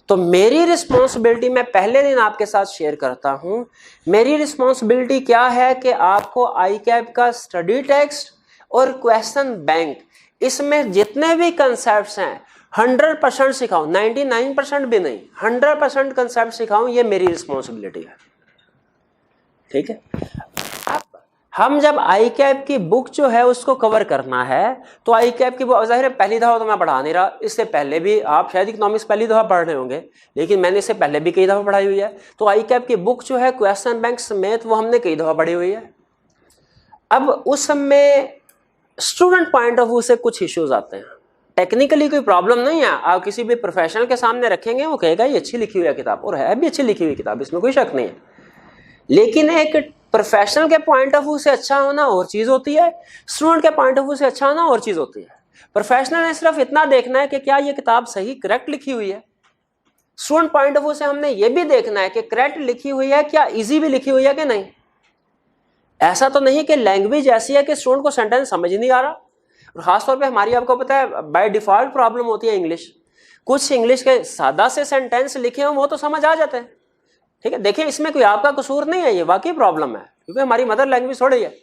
तो मेरी रिस्पॉन्सिबिलिटी मैं पहले दिन आपके साथ शेयर करता हूं। मेरी रिस्पॉन्सिबिलिटी क्या है कि आपको ICAP का स्टडी टेक्स्ट और क्वेश्चन बैंक, इसमें जितने भी कंसेप्ट्स हैं 100% सिखाऊं, 99% भी नहीं, 100% कंसेप्ट सिखाऊं, ये मेरी रिस्पॉन्सिबिलिटी है, ठीक है। हम जब ICAP की बुक जो है उसको कवर करना है, तो ICAP की बुक ज़ाहिर है पहली दफ़ा तो मैं पढ़ा नहीं रहा, इससे पहले भी आप शायद इकोनॉमिक्स पहली दफ़ा पढ़ रहे होंगे, लेकिन मैंने इससे पहले भी कई दफ़ा पढ़ाई हुई है। तो ICAP की बुक जो है क्वेश्चन बैंक समेत वो हमने कई दफ़ा पढ़ी हुई है। अब उस समय स्टूडेंट पॉइंट ऑफ व्यू से कुछ इश्यूज आते हैं। टेक्निकली कोई प्रॉब्लम नहीं है, आप किसी भी प्रोफेशनल के सामने रखेंगे वो कहेगा ये अच्छी लिखी हुई है किताब, और है भी अच्छी लिखी हुई किताब, इसमें कोई शक नहीं है। लेकिन एक प्रोफेशनल के पॉइंट ऑफ व्यू से अच्छा होना और चीज़ होती है, स्टूडेंट के पॉइंट ऑफ व्यू से अच्छा होना और चीज़ होती है। प्रोफेशनल ने सिर्फ इतना देखना है कि क्या ये किताब सही करेक्ट लिखी हुई है। स्टूडेंट पॉइंट ऑफ व्यू से हमने ये भी देखना है कि करेक्ट लिखी हुई है, क्या इजी भी लिखी हुई है कि नहीं। ऐसा तो नहीं कि लैंग्वेज ऐसी है कि स्टूडेंट को सेंटेंस समझ नहीं आ रहा। और खासतौर पे हमारी, आपको पता है, बाय डिफॉल्ट प्रॉब्लम होती है इंग्लिश। कुछ इंग्लिश के सादा से सेंटेंस लिखे हों वो तो समझ आ जाते हैं, ठीक है। देखिए इसमें कोई आपका कसूर नहीं है, ये वाकई प्रॉब्लम है, क्योंकि हमारी मदर लैंग्वेज थोड़ी है।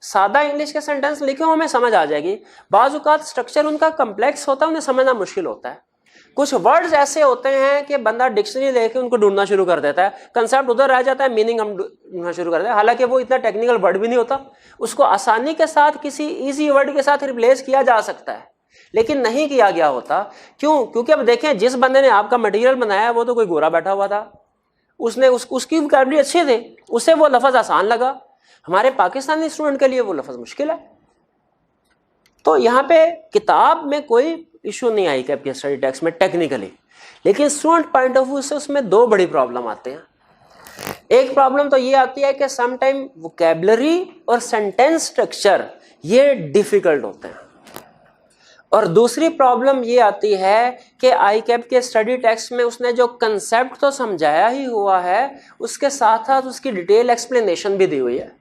सादा इंग्लिश के सेंटेंस लिखे हो हमें समझ आ जाएगी। बाज़ औक़ात स्ट्रक्चर उनका कम्प्लेक्स होता है, उन्हें समझना मुश्किल होता है। कुछ वर्ड्स ऐसे होते हैं कि बंदा डिक्शनरी लेके उनको ढूंढना शुरू कर देता है, कंसेप्ट उधर रह जाता है, मीनिंग हम ढूंढना शुरू कर देते हैं। हालांकि वो इतना टेक्निकल वर्ड भी नहीं होता, उसको आसानी के साथ किसी ईजी वर्ड के साथ रिप्लेस किया जा सकता है, लेकिन नहीं किया गया होता। क्यों? क्योंकि अब देखें, जिस बंदे ने आपका मटेरियल बनाया वो तो कोई गोरा बैठा हुआ था, उसने उसकी वोकैबुलरी अच्छी थी, उसे वो लफ्ज़ आसान लगा। हमारे पाकिस्तानी स्टूडेंट के लिए वो लफ्ज़ मुश्किल है। तो यहाँ पे किताब में कोई इशू नहीं आई ICAP के स्टडी टेक्स्ट में टेक्निकली, लेकिन स्टूडेंट पॉइंट ऑफ व्यू से उसमें दो बड़ी प्रॉब्लम आते हैं। एक प्रॉब्लम तो ये आती है कि सम टाइम वोकैबुलरी और सेंटेंस स्ट्रक्चर ये डिफिकल्ट होते हैं, और दूसरी प्रॉब्लम ये आती है कि आई कैप के स्टडी टेक्स्ट में उसने जो कंसेप्ट तो समझाया ही हुआ है, उसके साथ साथ उसकी डिटेल एक्सप्लेनेशन भी दी हुई है।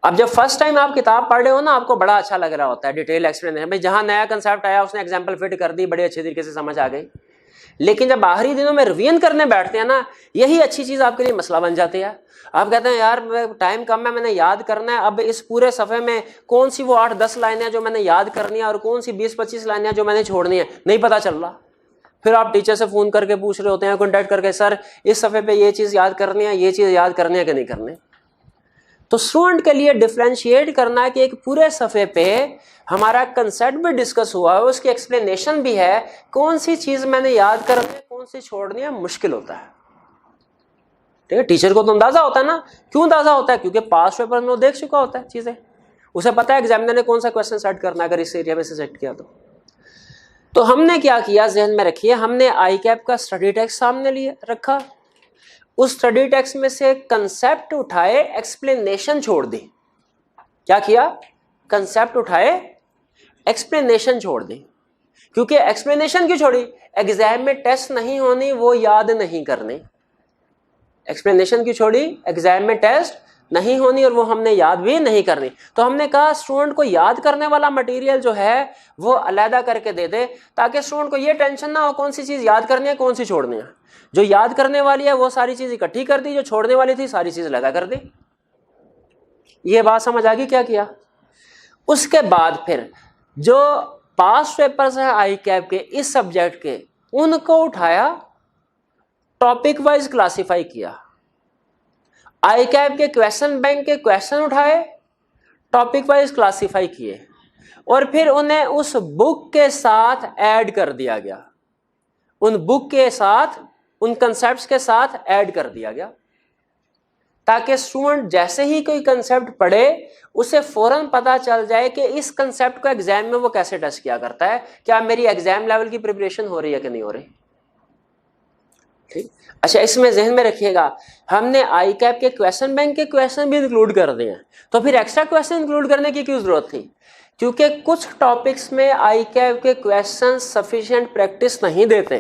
अब जब फर्स्ट टाइम आप किताब पढ़ रहे हो ना, आपको बड़ा अच्छा लग रहा होता है डिटेल एक्सप्लेनेशन, भाई जहां नया कंसेप्ट आया उसने एग्जांपल फिट कर दी, बड़े अच्छे तरीके से समझ आ गई। लेकिन जब आखिरी दिनों में रिवीजन करने बैठते हैं ना, यही अच्छी चीज आपके लिए मसला बन जाती है। आप कहते हैं यार टाइम कम है, मैंने याद करना है, अब इस पूरे सफ़े में कौन सी वो 8-10 लाइनें जो मैंने याद करनी है और कौन सी 20-25 लाइनें जो मैंने छोड़नी है, नहीं पता चल रहा। फिर आप टीचर से फ़ोन करके पूछ रहे होते हैं, कॉन्टैक्ट करके, सर इस सफ़े पे ये चीज़ याद करनी है, ये चीज़ याद करनी है कि नहीं करनी। तो स्टूडेंट के लिए डिफ्रेंशिएट करना है कि एक पूरे सफ़े पे हमारा कंसेप्ट भी डिस्कस हुआ है, उसकी एक्सप्लेनेशन भी है, कौन सी चीज़ मैंने याद करनी है, कौन सी छोड़नी है, मुश्किल होता है। ठीक है, टीचर को तो अंदाजा होता है ना। क्यों अंदाजा होता है? क्योंकि पास पेपर में वो देख चुका होता है चीजें, उसे पता है एग्जामिनर ने कौन सा क्वेश्चन सेट करना है अगर इस एरिया में से सेट किया तो हमने क्या किया, जहन में रखिए, हमने आई कैप का स्टडी टेक्स्ट सामने लिए रखा, उस स्टडी टेक्स्ट में से कंसेप्ट उठाए, एक्सप्लेनेशन छोड़ दी। क्या किया? कंसेप्ट उठाए, एक्सप्लेनेशन छोड़ दी। क्योंकि एक्सप्लेनेशन क्यों छोड़ी? एग्जाम में टेस्ट नहीं होनी, वो याद नहीं करनी। एक्सप्लेनेशन की छोड़ी, एग्जाम में टेस्ट नहीं होनी और वो हमने याद भी नहीं करनी। तो हमने कहा स्टूडेंट को याद करने वाला मटेरियल जो है वो अलहदा करके दे दे, ताकि स्टूडेंट को ये टेंशन ना हो कौन सी चीज याद करनी है, कौन सी छोड़नी है। जो याद करने वाली है वो सारी चीज इकट्ठी कर दी, जो छोड़ने वाली थी सारी चीज अलहदा कर दी। ये बात समझ आ गई? क्या किया उसके बाद फिर जो पास पेपर्स है आई कैप के इस सब्जेक्ट के, उनको उठाया, टॉपिक वाइज क्लासिफाई किया। आई कैप के क्वेश्चन बैंक के क्वेश्चन उठाए, टॉपिक वाइज क्लासिफाई किए और फिर उन्हें उस बुक के साथ ऐड कर दिया गया, उन बुक के साथ, उन कंसेप्ट्स के साथ ऐड कर दिया गया, ताकि स्टूडेंट जैसे ही कोई कंसेप्ट पढ़े उसे फौरन पता चल जाए कि इस कंसेप्ट को एग्जाम में वो कैसे टेस्ट किया करता है, क्या मेरी एग्जाम लेवल की प्रिपरेशन हो रही है कि नहीं हो रही। ठीक, अच्छा, इसमें जहन में रखिएगा हमने आई कैप के क्वेश्चन बैंक के क्वेश्चन भी इंक्लूड कर दिए हैं, तो फिर एक्स्ट्रा क्वेश्चन इंक्लूड करने की क्यों जरूरत थी? क्योंकि कुछ टॉपिक्स में आई कैप के क्वेश्चन सफिशिएंट प्रैक्टिस नहीं देते।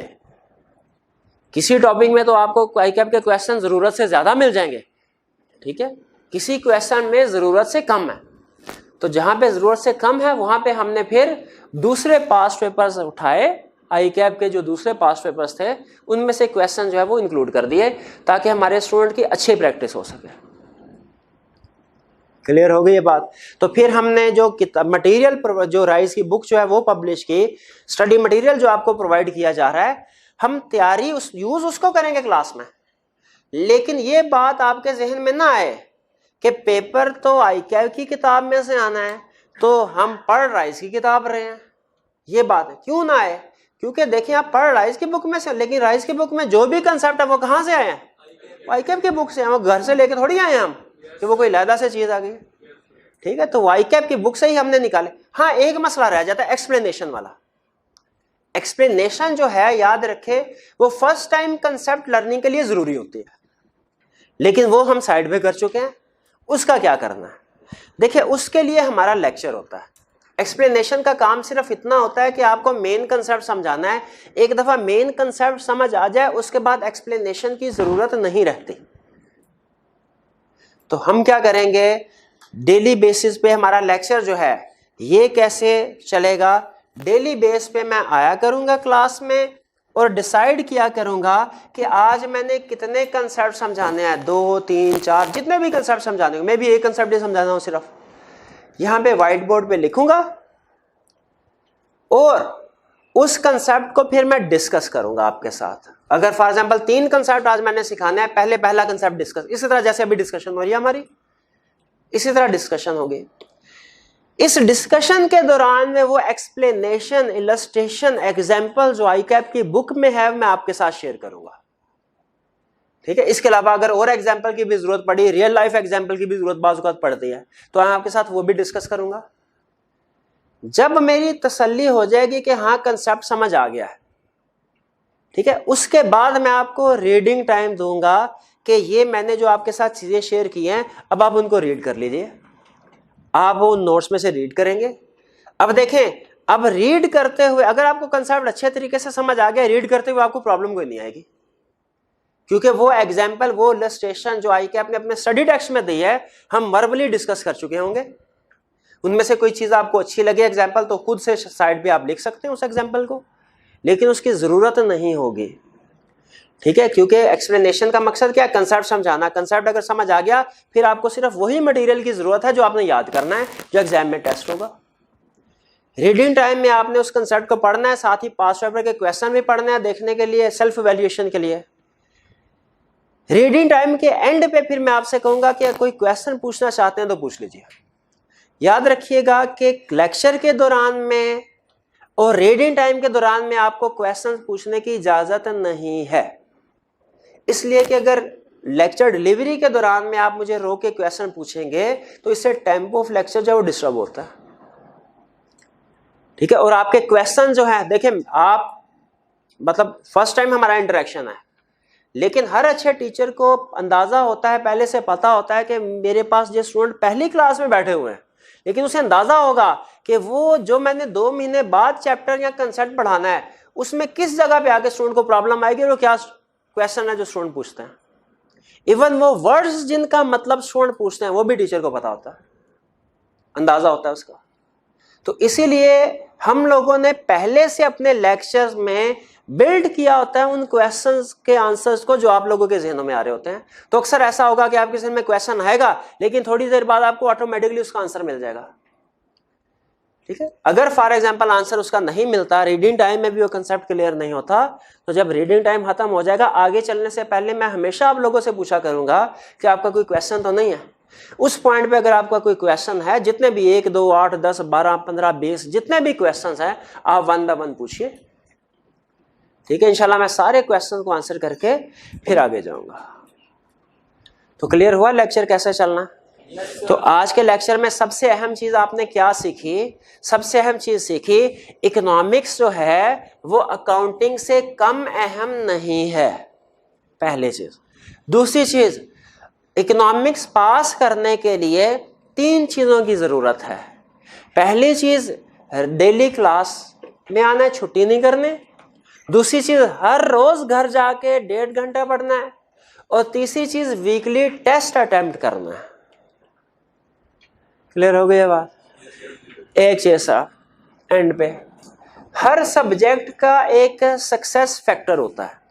किसी टॉपिक में तो आपको आई कैप के क्वेश्चन जरूरत से ज्यादा मिल जाएंगे, ठीक है, किसी क्वेश्चन में जरूरत से कम है। तो जहां पे जरूरत से कम है वहां पे हमने फिर दूसरे पास्ट पेपर्स उठाए, आई कैप के जो दूसरे पास्ट पेपर्स थे उनमें से क्वेश्चन जो है वो इंक्लूड कर दिए, ताकि हमारे स्टूडेंट की अच्छी प्रैक्टिस हो सके। क्लियर हो गई ये बात? तो फिर हमने जो मटेरियल, जो राइज की बुक जो है वो पब्लिश की, स्टडी मटेरियल जो आपको प्रोवाइड किया जा रहा है, हम तैयारी यूज उसको करेंगे क्लास में। लेकिन ये बात आपके जहन में ना आए कि पेपर तो आई कैप की किताब में से आना है, तो हम पढ़ राइज की किताब रहे हैं। ये बात है, क्यों ना आए? क्योंकि देखिए आप पढ़ राइज की बुक में से, लेकिन राइज की बुक में जो भी कंसेप्ट है वो कहां से आए हैं? आई कैप की बुक से। हम घर से लेके थोड़ी आए हम कि वो कोई लहदा से चीज आ गई। ठीक है, तो आई कैप की बुक से ही हमने निकाले। हाँ, एक मसला रह जाता है एक्सप्लेनेशन वाला। एक्सप्लेनेशन जो है, याद रखे, वो फर्स्ट टाइम कंसेप्ट लर्निंग के लिए जरूरी होती है, लेकिन वो हम साइड में कर चुके हैं। उसका क्या करना है? देखिए, उसके लिए हमारा लेक्चर होता है। एक्सप्लेनेशन का काम सिर्फ इतना होता है कि आपको मेन कंसेप्ट समझाना है। एक दफा मेन कंसेप्ट समझ आ जाए उसके बाद एक्सप्लेनेशन की जरूरत नहीं रहती। तो हम क्या करेंगे, डेली बेसिस पे हमारा लेक्चर जो है ये कैसे चलेगा, डेली बेस पे मैं आया करूंगा क्लास में और डिसाइड किया करूंगा कि आज मैंने कितने कंसेप्ट समझाने हैं, 2, 3, 4, जितने भी कंसेप्ट समझाने हैं। मैं भी एक कंसेप्ट ही समझाना हूं, सिर्फ यहां पे व्हाइट बोर्ड पे लिखूंगा और उस कंसेप्ट को फिर मैं डिस्कस करूंगा आपके साथ। अगर फॉर एग्जांपल 3 कंसेप्ट आज मैंने सिखाना है, पहला कंसेप्ट डिस्कस, इसी तरह जैसे अभी डिस्कशन हो रही है हमारी, इसी तरह डिस्कशन होगी। इस डिस्कशन के दौरान में वो एक्सप्लेनेशन, इलस्ट्रेशन, एग्जाम्पल जो आई कैप की बुक में है मैं आपके साथ शेयर करूंगा। ठीक है, इसके अलावा अगर और एग्जाम्पल की भी जरूरत पड़ी, रियल लाइफ एग्जाम्पल की भी जरूरत बाज़ औक़ात पड़ती है, तो मैं आपके साथ वो भी डिस्कस करूंगा। जब मेरी तसल्ली हो जाएगी कि हाँ कंसेप्ट समझ आ गया है, ठीक है, उसके बाद मैं आपको रीडिंग टाइम दूंगा कि ये मैंने जो आपके साथ चीजें शेयर की हैं, अब आप उनको रीड कर लीजिए। आप वो नोट्स में से रीड करेंगे। अब देखें, अब रीड करते हुए अगर आपको कंसेप्ट अच्छे तरीके से समझ आ गया, रीड करते हुए आपको प्रॉब्लम कोई नहीं आएगी, क्योंकि वो एग्जाम्पल, वो इलस्ट्रेशन जो आई के आपने अपने स्टडी टेक्स्ट में दी है, हम वर्बली डिस्कस कर चुके होंगे। उनमें से कोई चीज आपको अच्छी लगे एग्जाम्पल, तो खुद से साइड पे आप लिख सकते हैं उस एग्जाम्पल को, लेकिन उसकी जरूरत नहीं होगी, ठीक है, क्योंकि एक्सप्लेनेशन का मकसद क्या है, कंसेप्ट समझाना। कंसेप्ट अगर समझ आ गया, फिर आपको सिर्फ वही मटेरियल की जरूरत है जो आपने याद करना है, जो एग्जाम में टेस्ट होगा। रीडिंग टाइम में आपने उस कंसेप्ट को पढ़ना है, साथ ही पास्ट पेपर के क्वेश्चन भी पढ़ने हैं, देखने के लिए, सेल्फ वैल्यूएशन के लिए। रीडिंग टाइम के एंड पे फिर मैं आपसे कहूंगा कि कोई क्वेश्चन पूछना चाहते हैं तो पूछ लीजिए। याद रखिएगा कि लेक्चर के दौरान में और रीडिंग टाइम के दौरान में आपको क्वेश्चन पूछने की इजाजत नहीं है, इसलिए कि अगर लेक्चर डिलीवरी के दौरान में आप मुझे रोक के क्वेश्चन पूछेंगे तो इससे टेम्पो ऑफ लेक्चर जो है वो डिस्टर्ब होता है, ठीक है। और आपके क्वेश्चन जो है, देखिए आप मतलब फर्स्ट टाइम हमारा इंटरेक्शन है, लेकिन हर अच्छे टीचर को अंदाजा होता है, पहले से पता होता है कि मेरे पास जो स्टूडेंट पहली क्लास में बैठे हुए हैं, लेकिन उसे अंदाजा होगा कि वो जो मैंने 2 महीने बाद चैप्टर या कंसेप्ट पढ़ाना है, उसमें किस जगह पे आके स्टूडेंट को प्रॉब्लम आएगी और क्या क्वेश्चन है जो स्टूडेंट पूछते हैं। इवन वो वर्ड्स जिनका मतलब स्टूडेंट पूछते हैं वो भी टीचर को पता होता है, अंदाजा होता है उसका। तो इसीलिए हम लोगों ने पहले से अपने लेक्चर्स में बिल्ड किया होता है उन क्वेश्चंस के आंसर्स को जो आप लोगों के जहनों में आ रहे होते हैं। तो अक्सर ऐसा होगा कि आपके जहन में क्वेश्चन आएगा, लेकिन थोड़ी देर बाद आपको ऑटोमेटिकली उसका आंसर मिल जाएगा, ठीक है। अगर फॉर एग्जांपल आंसर उसका नहीं मिलता, रीडिंग टाइम में भी वो कंसेप्ट क्लियर नहीं होता, तो जब रीडिंग टाइम खत्म हो जाएगा, आगे चलने से पहले मैं हमेशा आप लोगों से पूछा करूंगा कि आपका कोई क्वेश्चन तो नहीं है। उस पॉइंट पे अगर आपका कोई क्वेश्चन है, जितने भी 1, 2, 8, 10, 12, 15, 20 जितने भी क्वेश्चंस हैं, आप 1 बाय 1 पूछिए, ठीक है। इंशाल्लाह मैं सारे क्वेश्चन को आंसर करके फिर आगे जाऊंगा। तो क्लियर हुआ लेक्चर कैसे चलना। तो आज के लेक्चर में सबसे अहम चीज आपने क्या सीखी? सबसे अहम चीज सीखी, इकोनॉमिक्स जो है वो अकाउंटिंग से कम अहम नहीं है, पहली चीज। दूसरी चीज, इकोनॉमिक्स पास करने के लिए 3 चीजों की जरूरत है। पहली चीज, डेली क्लास में आना है, छुट्टी नहीं करनी। दूसरी चीज, हर रोज घर जाके 1.5 घंटा पढ़ना है। और तीसरी चीज, वीकली टेस्ट अटेम्प्ट करना है। क्लियर हो गई बात? एक चीज एंड पे, हर सब्जेक्ट का एक सक्सेस फैक्टर होता है।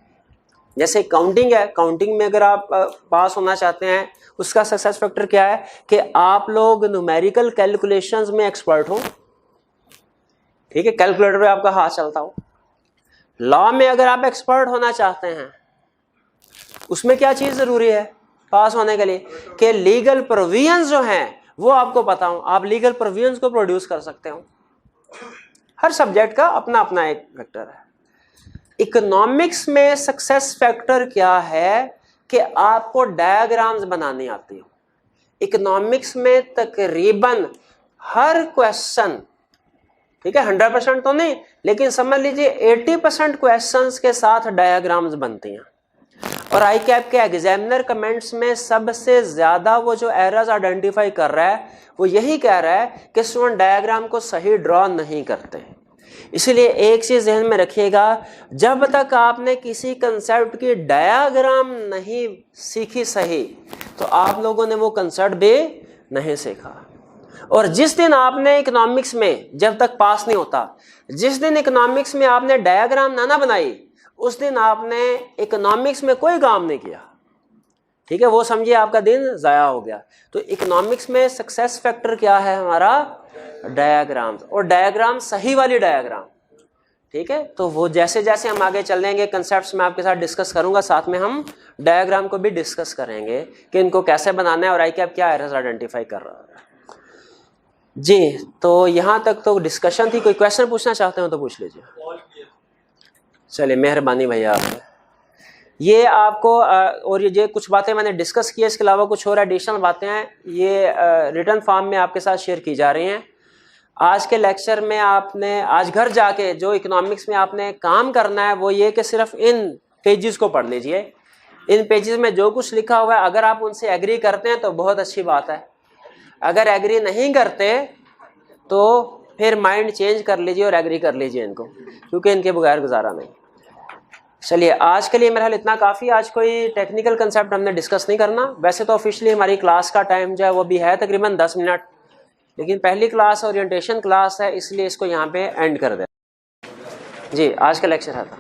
जैसे काउंटिंग है, काउंटिंग में अगर आप पास होना चाहते हैं, उसका सक्सेस फैक्टर क्या है कि आप लोग न्यूमेरिकल कैलकुलेशंस में एक्सपर्ट हो, ठीक है, कैलकुलेटर पे आपका हाथ चलता हो। लॉ में अगर आप एक्सपर्ट होना चाहते हैं, उसमें क्या चीज जरूरी है पास होने के लिए कि लीगल प्रोविजंस जो हैं वो आपको पता हो, आप लीगल प्रोविजंस को प्रोड्यूस कर सकते हो। हर सब्जेक्ट का अपना अपना एक फैक्टर है। इकोनॉमिक्स में सक्सेस फैक्टर क्या है कि आपको डायग्राम्स बनानी आती हो। इकोनॉमिक्स में तकरीबन हर क्वेश्चन, ठीक है, 100% तो नहीं, लेकिन समझ लीजिए 80% क्वेश्चंस के साथ डायग्राम्स बनती हैं। और आई कैप के एग्जामिनर कमेंट्स में सबसे ज्यादा वो जो एरर्स आइडेंटिफाई कर रहा है वो यही कह रहा है कि स्टूडेंट डायग्राम को सही ड्रॉ नहीं करते। इसलिए एक चीज ध्यान में रखिएगा, जब तक आपने किसी कंसेप्ट की डायग्राम नहीं सीखी सही, तो आप लोगों ने वो कंसेप्ट भी नहीं सीखा। और जिस दिन आपने इकोनॉमिक्स में, जब तक पास नहीं होता, जिस दिन इकोनॉमिक्स में आपने डायग्राम ना बनाई, उस दिन आपने इकोनॉमिक्स में कोई काम नहीं किया, ठीक है, वो समझिए आपका दिन जाया हो गया। तो इकोनॉमिक्स में सक्सेस फैक्टर क्या है हमारा? डायग्राम, और डायग्राम सही वाली डायग्राम, ठीक है। तो वो जैसे जैसे हम आगे चलेंगे, कंसेप्ट्स में आपके साथ डिस्कस करूंगा, साथ में हम डायग्राम को भी डिस्कस करेंगे कि इनको कैसे बनाना है और आई कैप क्या एरर्स आइडेंटिफाई कर रहा है। जी, तो यहाँ तक तो डिस्कशन थी। कोई क्वेश्चन पूछना चाहते हो तो पूछ लीजिए। चलिए, मेहरबानी भैया आपने ये आपको और ये कुछ बातें मैंने डिस्कस की है, इसके अलावा कुछ और एडिशनल बातें हैं, ये रिटर्न फॉर्म में आपके साथ शेयर की जा रही हैं। आज के लेक्चर में आपने आज घर जाके जो इकोनॉमिक्स में आपने काम करना है वो ये कि सिर्फ इन पेजेस को पढ़ लीजिए। इन पेजेस में जो कुछ लिखा हुआ है, अगर आप उनसे एग्री करते हैं तो बहुत अच्छी बात है, अगर एग्री नहीं करते तो फिर माइंड चेंज कर लीजिए और एग्री कर लीजिए इनको, क्योंकि इनके बगैर गुजारा नहीं। चलिए आज के लिए मेरा ख्याल इतना काफ़ी। आज कोई टेक्निकल कंसेप्ट हमने डिस्कस नहीं करना। वैसे तो ऑफिशियली हमारी क्लास का टाइम जो है वो भी है तकरीबन 10 मिनट, लेकिन पहली क्लास ओरिएंटेशन क्लास है, इसलिए इसको यहाँ पे एंड कर दें। जी आज का लेक्चर है था।